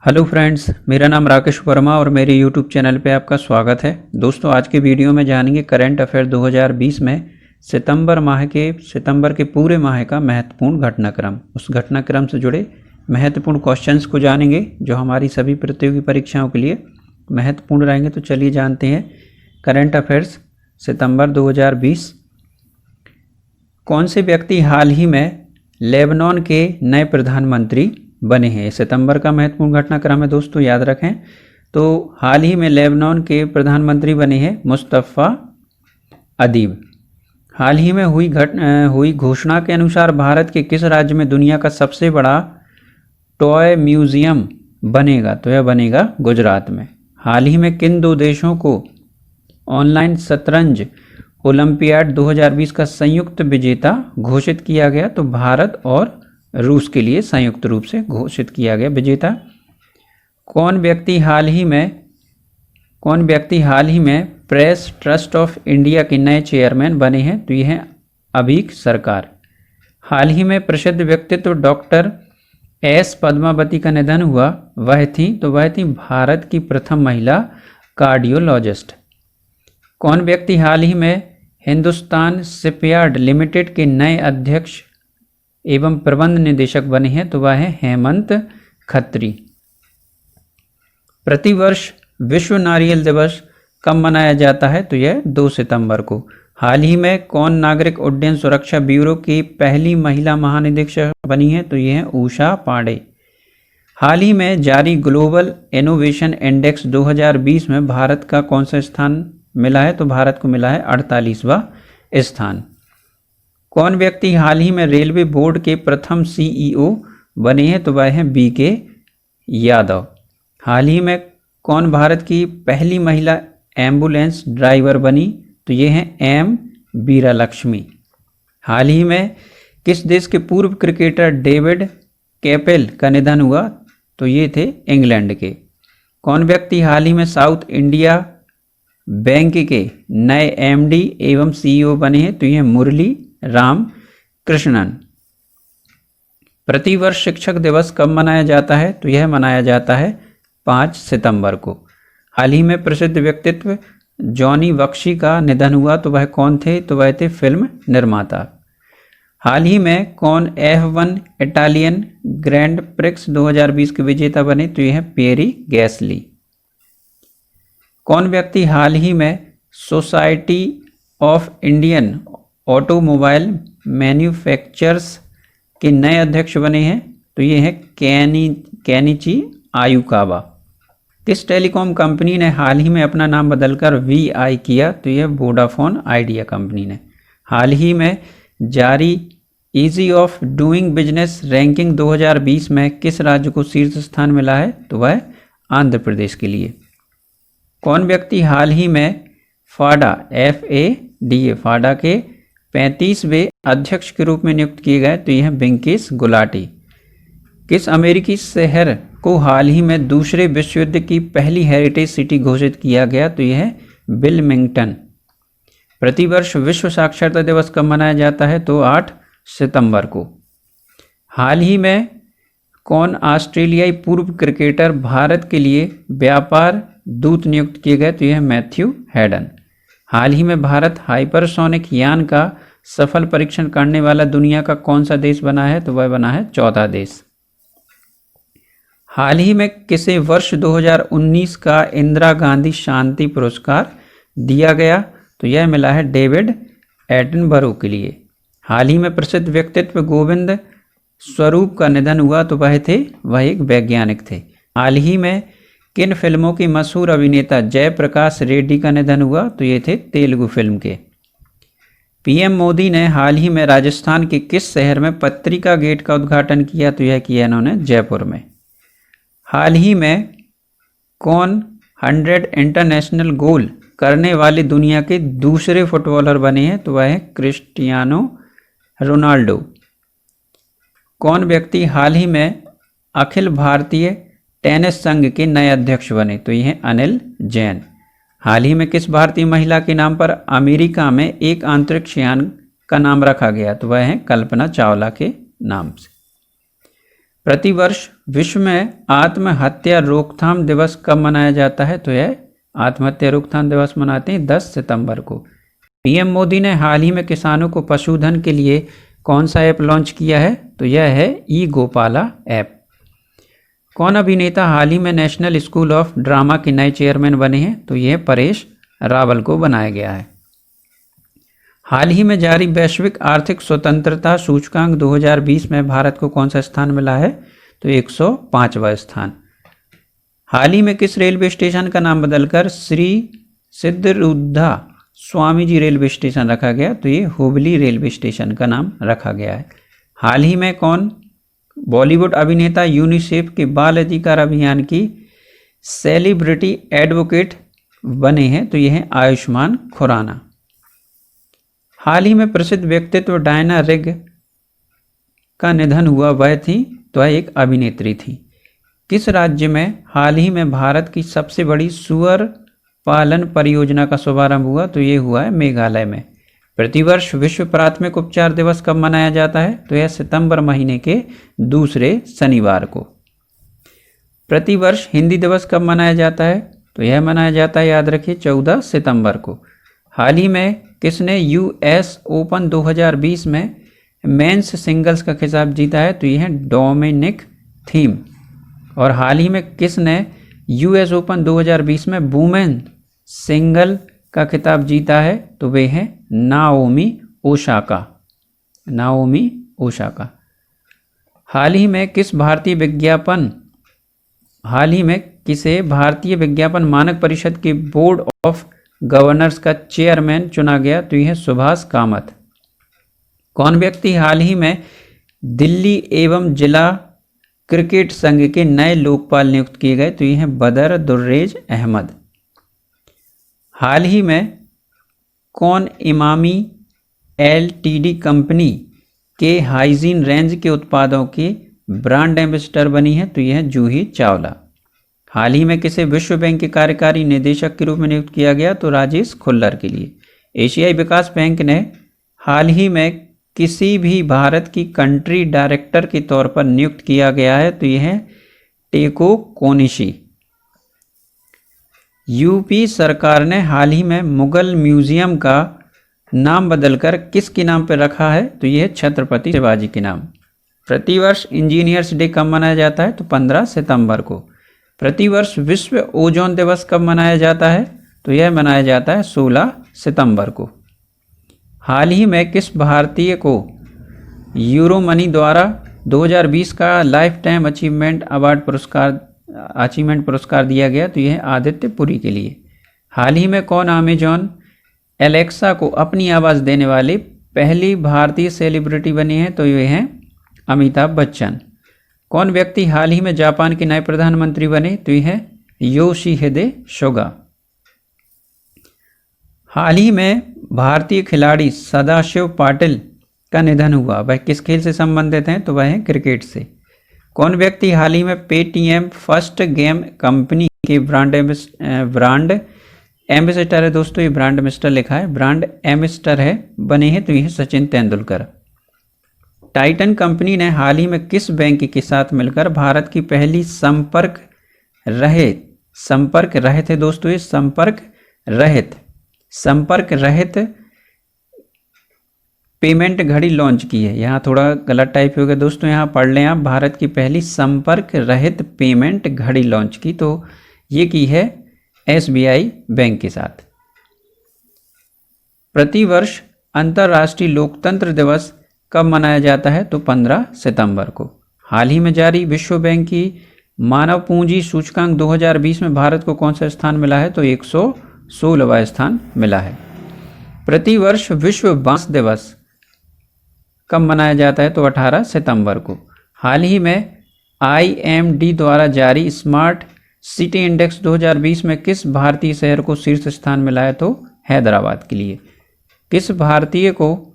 Hello friends, मेरा नाम राकेश वर्मा और मेरे यूट्यूब चैनल पे आपका स्वागत है। दोस्तों, आज के वीडियो में जानेंगे करंट अफेयर 2020 में सितंबर के पूरे माह का महत्वपूर्ण घटनाक्रम। उस घटनाक्रम से जुड़े महत्वपूर्ण क्वेश्चंस को जानेंगे जो हमारी सभी प्रतियोगी परीक्षाओं के लिए महत्वपूर्ण रहेंगे। तो चलिए जानते हैं करंट अफेयर्स सितंबर 2020। कौन से व्यक्ति हाल ही में लेबनान के नए प्रधानमंत्री बने हैं? सितंबर का महत्वपूर्ण घटनाक्रम है दोस्तों, याद रखें। तो हाल ही में लेबनान के प्रधानमंत्री बने हैं मुस्तफ़ा अदीब। हाल ही में हुई घोषणा के अनुसार भारत के किस राज्य में दुनिया का सबसे बड़ा टॉय म्यूजियम बनेगा? तो यह बनेगा गुजरात में। हाल ही में किन दो देशों को ऑनलाइन शतरंज ओलंपियाड 2020 का संयुक्त विजेता घोषित किया गया? तो भारत और रूस के लिए संयुक्त रूप से घोषित किया गया विजेता। कौन व्यक्ति हाल ही में प्रेस ट्रस्ट ऑफ इंडिया के नए चेयरमैन बने हैं? तो ये हैं अभीक सरकार। हाल ही में प्रसिद्ध व्यक्तित्व डॉक्टर एस पद्मावती का निधन हुआ, वह थी भारत की प्रथम महिला कार्डियोलॉजिस्ट। कौन व्यक्ति हाल ही में हिंदुस्तान शिपयार्ड लिमिटेड के नए अध्यक्ष एवं प्रबंध निदेशक बने हैं? तो वह है हेमंत खत्री। प्रतिवर्ष विश्व नारियल दिवस कब मनाया जाता है? तो यह 2 सितंबर को। हाल ही में कौन नागरिक उड्डयन सुरक्षा ब्यूरो की पहली महिला महानिदेशक बनी है? तो यह है उषा पांडे। हाल ही में जारी ग्लोबल इनोवेशन इंडेक्स 2020 में भारत का कौन सा स्थान मिला है? तो भारत को मिला है 48वां स्थान। कौन व्यक्ति हाल ही में रेलवे बोर्ड के प्रथम सीईओ बने हैं? तो वह हैं बीके यादव। हाल ही में कौन भारत की पहली महिला एम्बुलेंस ड्राइवर बनी? तो ये हैं एम बीरालक्ष्मी। हाल ही में किस देश के पूर्व क्रिकेटर डेविड कैपेल का निधन हुआ? तो ये थे इंग्लैंड के। कौन व्यक्ति हाल ही में साउथ इंडिया बैंक के नए एमडी एवं सीईओ बने हैं? तो ये मुरली राम कृष्णन। प्रतिवर्ष शिक्षक दिवस कब मनाया जाता है? तो यह मनाया जाता है 5 सितंबर को। हाल ही में प्रसिद्ध व्यक्तित्व जॉनी बख्शी का निधन हुआ, तो वह कौन थे? तो वह थे फिल्म निर्माता। हाल ही में कौन F1 इटालियन ग्रैंड प्रिक्स 2020 के विजेता बने? तो यह है पियरी गैसली। कौन व्यक्ति हाल ही में society of Indian automobile manufacturers के नए अध्यक्ष बने हैं? तो ये है केनिची आयुकावा। किस टेलीकॉम कंपनी ने हाल ही में अपना नाम बदलकर VI किया? तो यह वोडाफोन आइडिया कंपनी ने। हाल ही में जारी easy of doing business ranking 2020 में किस राज्य को शीर्ष स्थान मिला है? तो वह आंध्र प्रदेश के लिए। कौन व्यक्ति हाल ही में फाडा फाडा के 35वें अध्यक्ष के रूप में नियुक्त किए गए? तो यह वेंकटेश गुलाटी। किस अमेरिकी शहर को हाल ही में दूसरे विश्व युद्ध की पहली हेरिटेज सिटी घोषित किया गया? तो यह है विल्मिंगटन। प्रतिवर्ष विश्व साक्षरता दिवस कब मनाया जाता है? तो 8 सितंबर को। हाल ही में कौन ऑस्ट्रेलियाई पूर्व क्रिकेटर भारत के लिए व्यापार दूत नियुक्त किए गए? तो यह मैथ्यू हैडन। हाल ही में भारत हाइपरसोनिक यान का सफल परीक्षण करने वाला दुनिया का कौन सा देश बना है? तो वह बना है 14 देश। हाल ही में किसे वर्ष 2019 का इंदिरा गांधी शांति पुरस्कार दिया गया? तो यह मिला है डेविड एटनबरो के लिए। हाल ही में प्रसिद्ध व्यक्तित्व गोविंद स्वरूप का निधन हुआ, तो वह एक वैज्ञानिक थे। हाल ही में किन फिल्मों के मशहूर अभिनेता जयप्रकाश रेड्डी का निधन हुआ? तो ये थे तेलुगु फिल्म के। पीएम मोदी ने हाल ही में राजस्थान के किस शहर में पत्रिका गेट का उद्घाटन किया? तो यह किया इन्होंने जयपुर में। हाल ही में कौन 100 इंटरनेशनल गोल करने वाले दुनिया के दूसरे फुटबॉलर बने हैं? तो वह है क्रिस्टियानो रोनाल्डो। कौन व्यक्ति हाल ही में अखिल भारतीय टेनिस संघ के नए अध्यक्ष बने? तो यह है अनिल जैन। हाल ही में किस भारतीय महिला के नाम पर अमेरिका में एक अंतरिक्ष यान का नाम रखा गया? तो वह है कल्पना चावला के नाम से। प्रतिवर्ष विश्व में आत्महत्या रोकथाम दिवस कब मनाया जाता है? तो यह आत्महत्या रोकथाम दिवस मनाते हैं 10 सितंबर को। पीएम मोदी ने हाल ही में किसानों को पशुधन के लिए कौन सा ऐप लॉन्च किया है? तो यह है ई गोपाला ऐप। कौन अभिनेता हाल ही में नेशनल स्कूल ऑफ ड्रामा के नए चेयरमैन बने हैं? तो यह परेश रावल को बनाया गया है। हाल ही में जारी वैश्विक आर्थिक स्वतंत्रता सूचकांक 2020 में भारत को कौन सा स्थान मिला है? तो 105वां स्थान। हाल ही में किस रेलवे स्टेशन का नाम बदलकर श्री सिद्धरूढ़ा स्वामी जी रेलवे स्टेशन रखा गया? तो ये हुबली रेलवे स्टेशन का नाम रखा गया है। हाल ही में कौन बॉलीवुड अभिनेता यूनिसेफ के बाल अधिकार अभियान की सेलिब्रिटी एडवोकेट बने हैं? तो यह है आयुष्मान खुराना। हाल ही में प्रसिद्ध व्यक्तित्व डायना रिग का निधन हुआ, वह थी तो वह एक अभिनेत्री थी। किस राज्य में हाल ही में भारत की सबसे बड़ी सुअर पालन परियोजना का शुभारंभ हुआ? तो ये हुआ है मेघालय में। प्रतिवर्ष विश्व प्राथमिक उपचार दिवस कब मनाया जाता है? तो यह सितंबर महीने के दूसरे शनिवार को। प्रतिवर्ष हिंदी दिवस कब मनाया जाता है? तो यह मनाया जाता है, याद रखिए, 14 सितंबर को। हाल ही में किसने यूएस ओपन 2020 में मेंस सिंगल्स का खिताब जीता है? तो यह है डोमिनिक थीम। और हाल ही में किसने यूएस ओपन 2020 में वुमेन सिंगल का खिताब जीता है? तो वे हैं नाओमी ओसाका। Naomi Osaka. हाल ही में किसे भारतीय विज्ञापन मानक परिषद के बोर्ड ऑफ गवर्नर्स का चेयरमैन चुना गया? तो यह है सुभाष कामत। कौन व्यक्ति हाल ही में दिल्ली एवं जिला क्रिकेट संघ के नए लोकपाल नियुक्त किए गए? तो ये हैं बदर दुर्रेज अहमद। हाल ही में कौन इमामी एलटीडी कंपनी के हाइजीन रेंज के उत्पादों की ब्रांड एम्बेसडर बनी है? तो यह है जूही चावला। हाल ही में किसे विश्व बैंक के कार्यकारी निदेशक के रूप में नियुक्त किया गया? तो राजेश खुल्लर के लिए। एशियाई विकास बैंक ने हाल ही में किसी भी भारत की कंट्री डायरेक्टर के तौर पर नियुक्त किया गया है? तो यह है टेको कोनिशी। यूपी सरकार ने हाल ही में मुगल म्यूजियम का नाम बदलकर किसके नाम पर रखा है? तो यह है छत्रपति शिवाजी के नाम। प्रतिवर्ष इंजीनियर्स डे कब मनाया जाता है? तो 15 सितंबर को। प्रतिवर्ष विश्व ओजोन दिवस कब मनाया जाता है? तो यह मनाया जाता है 16 सितंबर को। हाल ही में किस भारतीय को यूरो मनी द्वारा 2020 का लाइफ टाइम अचीवमेंट पुरस्कार दिया गया? तो यह आदित्य पुरी के लिए। हाल ही में कौन अमेजॉन एलेक्सा को अपनी आवाज़ देने वाली पहली भारतीय सेलिब्रिटी बनी है? तो ये हैं अमिताभ बच्चन। कौन व्यक्ति हाल ही में जापान के नए प्रधानमंत्री बने? तो यह है योशिहिदे सुगा। हाल ही में भारतीय खिलाड़ी सदाशिव पाटिल का निधन हुआ, वह किस खेल से संबंधित हैं? तो वह है क्रिकेट से। कौन व्यक्ति हाल ही में पेटीएम फर्स्ट गेम कंपनी के ब्रांड एम्बेसडर है? दोस्तों ये ब्रांड एम्बेसडर लिखा है, ब्रांड एम्बेसडर है बने हैं? तो यह सचिन तेंदुलकर। टाइटन कंपनी ने हाल ही में किस बैंक के साथ मिलकर भारत की पहली संपर्क रहित पेमेंट घड़ी लॉन्च की है? यहाँ थोड़ा गलत टाइप हो गया दोस्तों, यहाँ पढ़ लें आप, भारत की पहली संपर्क रहित पेमेंट घड़ी लॉन्च की, तो ये की है एसबीआई बैंक के साथ। प्रतिवर्ष अंतर्राष्ट्रीय लोकतंत्र दिवस कब मनाया जाता है? तो 15 सितंबर को। हाल ही में जारी विश्व बैंक की मानव पूंजी सूचकांक 2020 में भारत को कौन सा स्थान मिला है? तो 116वां स्थान मिला है। प्रतिवर्ष विश्व बांस दिवस कब मनाया जाता है? तो 18 सितंबर को। हाल ही में IMD द्वारा जारी स्मार्ट सिटी इंडेक्स 2020 में किस भारतीय शहर को शीर्ष स्थान मिला है? तो हैदराबाद के लिए। किस भारतीय को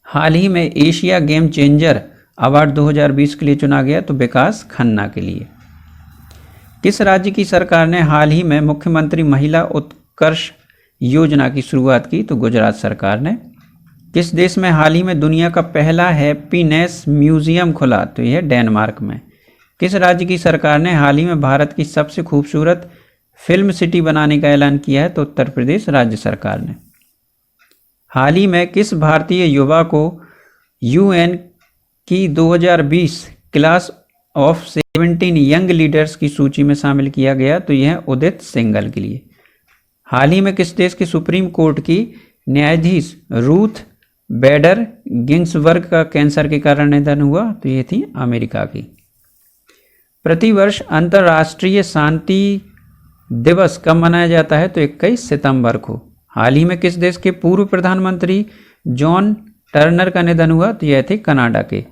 हाल ही में एशिया गेम चेंजर अवार्ड 2020 के लिए चुना गया? तो विकास खन्ना के लिए। किस राज्य की सरकार ने हाल ही में मुख्यमंत्री महिला उत्कर्ष योजना की शुरुआत की? तो गुजरात सरकार ने। किस देश में हाल ही में दुनिया का पहला हैप्पीनेस म्यूजियम खुला? तो यह डेनमार्क में। किस राज्य की सरकार ने हाल ही में भारत की सबसे खूबसूरत फिल्म सिटी बनाने का ऐलान किया है? तो उत्तर प्रदेश राज्य सरकार ने। हाल ही में किस भारतीय युवा को यूएन की 2020 क्लास ऑफ 17 यंग लीडर्स की सूची में शामिल किया गया? तो यह उदित सिंघल के लिए। हाल ही में किस देश के सुप्रीम कोर्ट की न्यायाधीश रूथ बेडर गिंग्सबर्ग का कैंसर के कारण निधन हुआ? तो ये थी अमेरिका की। प्रतिवर्ष अंतर्राष्ट्रीय शांति दिवस कब मनाया जाता है? तो 21 सितंबर को। हाल ही में किस देश के पूर्व प्रधानमंत्री जॉन टर्नर का निधन हुआ? तो यह थे कनाडा के।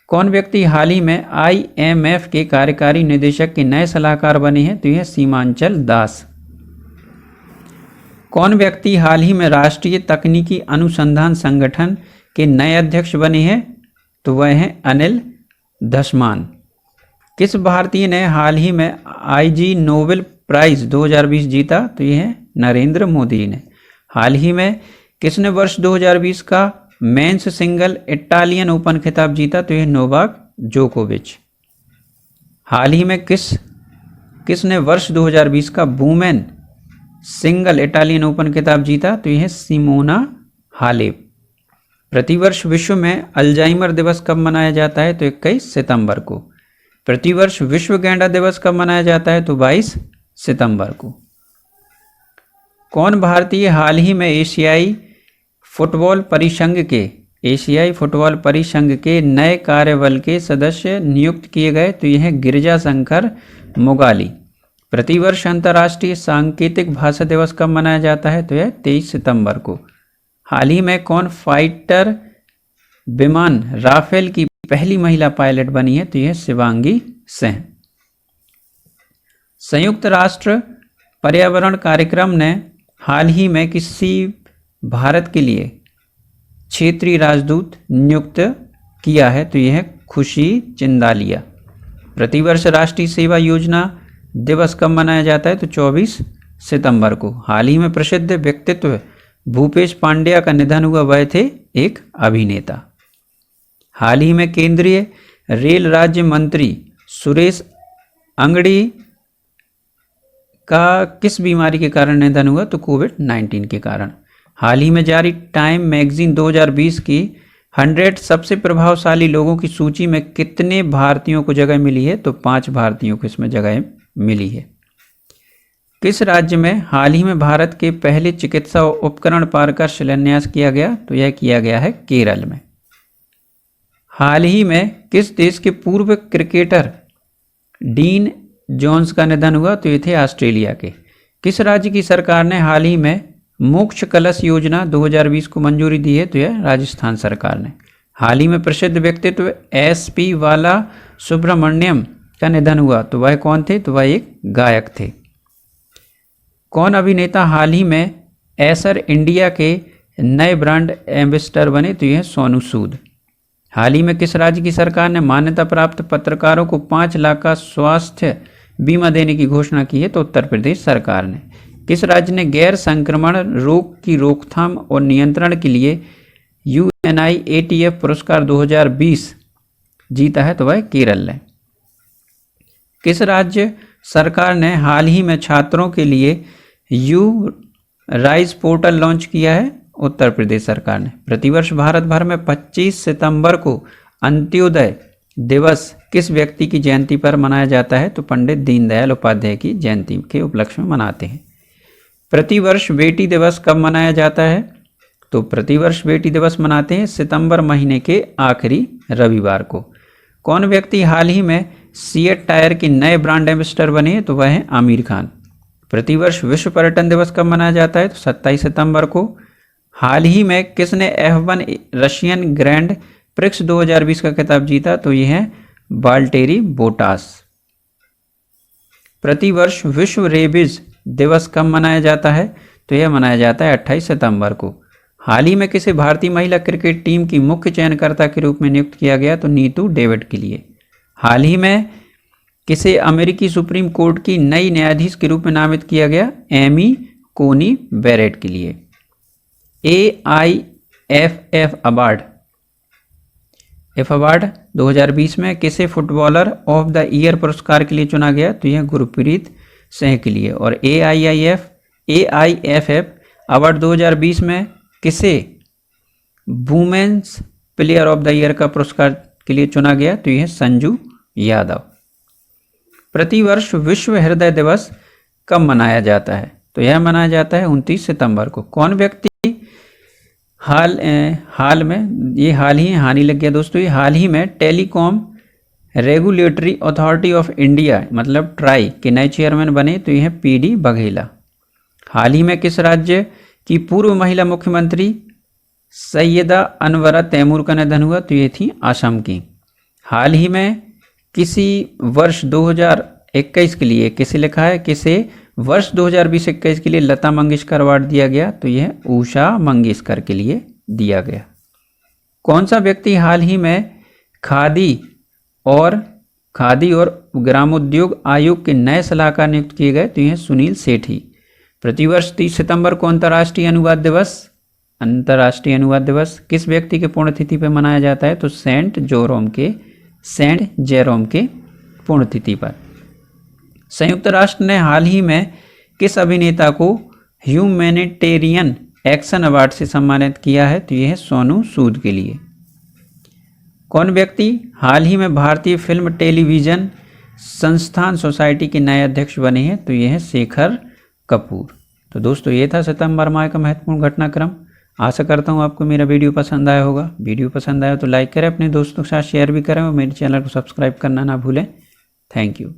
कौन व्यक्ति हाल ही में IMF के कार्यकारी निदेशक के नए सलाहकार बने हैं? तो यह सीमांचल दास। कौन व्यक्ति हाल ही में राष्ट्रीय तकनीकी अनुसंधान संगठन के नए अध्यक्ष बने हैं? तो वह हैं अनिल धसमान। किस भारतीय ने हाल ही में IG नोबेल प्राइज 2020 जीता? तो यह है नरेंद्र मोदी ने। हाल ही में किसने वर्ष 2020 का मेंस सिंगल इटालियन ओपन खिताब जीता? तो यह नोवाक जोकोविच। हाल ही में किसने वर्ष 2020 का वुमेन सिंगल इटालियन ओपन खिताब जीता? तो यह सिमोना हालेप। प्रतिवर्ष विश्व में अल्जाइमर दिवस कब मनाया जाता है? तो 21 सितंबर को। प्रतिवर्ष विश्व गैंडा दिवस कब मनाया जाता है? तो 22 सितंबर को। कौन भारतीय हाल ही में एशियाई फुटबॉल परिसंघ के नए कार्यबल के सदस्य नियुक्त किए गए? तो यह गिरिजा शंकर मुगाली। प्रतिवर्ष अंतर्राष्ट्रीय सांकेतिक भाषा दिवस कब मनाया जाता है? तो यह 23 सितंबर को। हाल ही में कौन फाइटर विमान राफेल की पहली महिला पायलट बनी है? तो यह शिवांगी सिंह। संयुक्त राष्ट्र पर्यावरण कार्यक्रम ने हाल ही में किसी भारत के लिए क्षेत्रीय राजदूत नियुक्त किया है? तो यह खुशी चिंदालिया। प्रतिवर्ष राष्ट्रीय सेवा योजना दिवस कब मनाया जाता है? तो 24 सितंबर को। हाल ही में प्रसिद्ध व्यक्तित्व भूपेश पांड्या का निधन हुआ, वह थे एक अभिनेता। हाल ही में केंद्रीय रेल राज्य मंत्री सुरेश अंगड़ी का किस बीमारी के कारण निधन हुआ? तो कोविड-19 के कारण। हाल ही में जारी टाइम मैगजीन 2020 की 100 सबसे प्रभावशाली लोगों की सूची में कितने भारतीयों को जगह मिली है? तो 5 भारतीयों को इसमें जगह मिली है। किस राज्य में हाल ही में भारत के पहले चिकित्सा उपकरण पार्क का शिलान्यास किया गया? तो यह किया गया है केरल में। हाल ही में किस देश के पूर्व क्रिकेटर डीन जोन्स का निधन हुआ? तो ये थे ऑस्ट्रेलिया के। किस राज्य की सरकार ने हाल ही में मोक्ष कलश योजना 2020 को मंजूरी दी है? तो यह राजस्थान सरकार ने। हाल ही में प्रसिद्ध व्यक्तित्व SP बाला सुब्रमण्यम का निधन हुआ, तो वह कौन थे? तो वह एक गायक थे। कौन अभिनेता हाल ही में एसर इंडिया के नए ब्रांड एम्बेसडर बने? तो यह सोनू सूद। हाल ही में किस राज्य की सरकार ने मान्यता प्राप्त पत्रकारों को 5 लाख का स्वास्थ्य बीमा देने की घोषणा की है? तो उत्तर प्रदेश सरकार ने। किस राज्य ने गैर संक्रमण रोग की रोकथाम और नियंत्रण के लिए UNIATF पुरस्कार 2020 जीता है? तो वह केरल ने। किस राज्य सरकार ने हाल ही में छात्रों के लिए राइज पोर्टल लॉन्च किया है? उत्तर प्रदेश सरकार ने। प्रतिवर्ष भारत भर में 25 सितंबर को अंत्योदय दिवस किस व्यक्ति की जयंती पर मनाया जाता है? तो पंडित दीनदयाल उपाध्याय की जयंती के उपलक्ष्य में मनाते हैं। प्रतिवर्ष बेटी दिवस कब मनाया जाता है? तो प्रतिवर्ष बेटी दिवस मनाते हैं सितंबर महीने के आखिरी रविवार को। कौन व्यक्ति हाल ही में सीएट टायर के नए ब्रांड एम्बेसडर बने हैं? तो वह है आमिर खान। प्रतिवर्ष विश्व पर्यटन दिवस कब मनाया जाता है? तो 27 सितंबर को। हाल ही में किसने F1 रशियन ग्रैंड प्रिक्स 2020 का खिताब जीता? तो यह है वाल्टेरी बोटास। प्रतिवर्ष विश्व रेबीज दिवस कब मनाया जाता है? तो यह मनाया जाता है 28 सितंबर को। हाल ही में किसे भारतीय महिला क्रिकेट टीम की मुख्य चयनकर्ता के रूप में नियुक्त किया गया? तो नीतू डेविड के लिए। हाल ही में किसे अमेरिकी सुप्रीम कोर्ट की नई न्यायाधीश के रूप में नामित किया गया? एमी कोनी बेरेट के लिए। एफ अवार्ड 2020 में किसे फुटबॉलर ऑफ द ईयर पुरस्कार के लिए चुना गया? तो यह गुरप्रीत सिंह के लिए। और AIFF अवार्ड 2020 में किसे women's player of the year का पुरस्कार के लिए चुना गया? तो यह संजू यादव। प्रतिवर्ष विश्व हृदय दिवस कब मनाया जाता है? तो यह मनाया जाता है 29 सितंबर को। कौन व्यक्ति हाल में, ये हाल ही हानि लग गया दोस्तों, ये हाल ही में telecom regulatory authority of India मतलब ट्राई के नए चेयरमैन बने? तो यह PD बघेला। हाल ही में किस राज्य की पूर्व महिला मुख्यमंत्री सैयदा अनवरा तैमूर का निधन हुआ? तो ये थी असम की। हाल ही में किसी वर्ष 2021 के लिए किसे लिखा है, किसे वर्ष 2020-21 के लिए लता मंगेशकर अवार्ड दिया गया? तो यह उषा मंगेशकर के लिए दिया गया। कौन सा व्यक्ति हाल ही में खादी और ग्रामोद्योग आयोग के नए सलाहकार नियुक्त किए गए? तो यह सुनील सेठी। प्रतिवर्ष 30 सितंबर को अंतर्राष्ट्रीय अनुवाद दिवस किस व्यक्ति के पुण्यतिथि पर मनाया जाता है? तो सेंट जेरोम के पुण्यतिथि पर। संयुक्त राष्ट्र ने हाल ही में किस अभिनेता को ह्यूमैनिटेरियन एक्शन अवार्ड से सम्मानित किया है? तो यह है सोनू सूद के लिए। कौन व्यक्ति हाल ही में भारतीय फिल्म टेलीविजन संस्थान सोसाइटी के नए अध्यक्ष बने हैं? तो यह है शेखर कपूर। तो दोस्तों ये था सितंबर माह का महत्वपूर्ण घटनाक्रम। आशा करता हूँ आपको मेरा वीडियो पसंद आया होगा। वीडियो पसंद आया तो लाइक करें, अपने दोस्तों के साथ शेयर भी करें और मेरे चैनल को सब्सक्राइब करना ना भूलें। Thank you.